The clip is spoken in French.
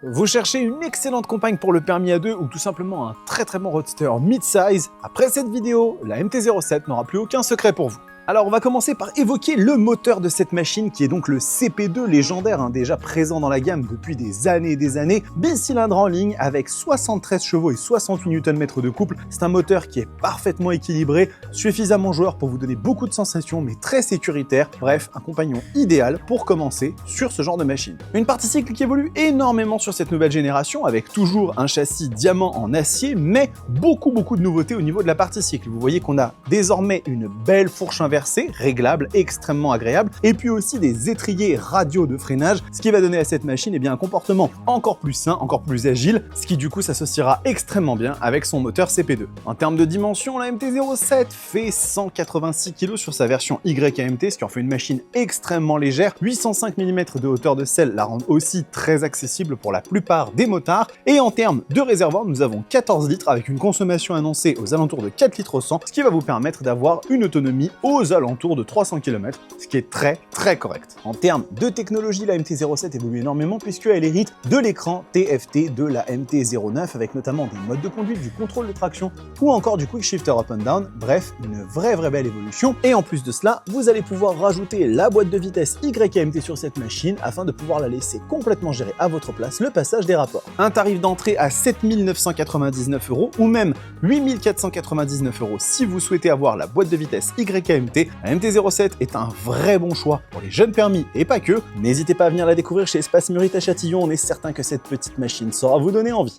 Vous cherchez une excellente compagne pour le permis A2 ou tout simplement un très bon roadster mid-size? Après cette vidéo, la MT-07 n'aura plus aucun secret pour vous. Alors on va commencer par évoquer le moteur de cette machine qui est donc le CP2 légendaire, déjà présent dans la gamme depuis des années et des années, bicylindre en ligne avec 73 chevaux et 68 Nm de couple. C'est un moteur qui est parfaitement équilibré, suffisamment joueur pour vous donner beaucoup de sensations mais très sécuritaire, bref un compagnon idéal pour commencer sur ce genre de machine. Une partie cycle qui évolue énormément sur cette nouvelle génération avec toujours un châssis diamant en acier mais beaucoup de nouveautés au niveau de la partie cycle. Vous voyez qu'on a désormais une belle fourche inversée, réglable, extrêmement agréable, et puis aussi des étriers radiaux de freinage, ce qui va donner à cette machine un comportement encore plus sain, encore plus agile, ce qui du coup s'associera extrêmement bien avec son moteur CP2. En termes de dimension, la MT-07 fait 186 kg sur sa version YAMT, ce qui en fait une machine extrêmement légère. 805 mm de hauteur de selle la rendent aussi très accessible pour la plupart des motards, et en termes de réservoir, nous avons 14 litres avec une consommation annoncée aux alentours de 4 litres au 100, ce qui va vous permettre d'avoir une autonomie aux alentours de 300 km, ce qui est très correct. En termes de technologie, la MT-07 évolue énormément puisqu'elle hérite de l'écran TFT de la MT-09 avec notamment des modes de conduite, du contrôle de traction ou encore du quick shifter up and down, bref, une vraie belle évolution. Et en plus de cela, vous allez pouvoir rajouter la boîte de vitesse YAMT sur cette machine afin de pouvoir la laisser complètement gérer à votre place le passage des rapports. Un tarif d'entrée à 7 999 € ou même 8 499 € si vous souhaitez avoir la boîte de vitesse YAMT. La MT-07 est un vrai bon choix pour les jeunes permis et pas que. N'hésitez pas à venir la découvrir chez Espace Murit à Châtillon, on est certain que cette petite machine saura vous donner envie.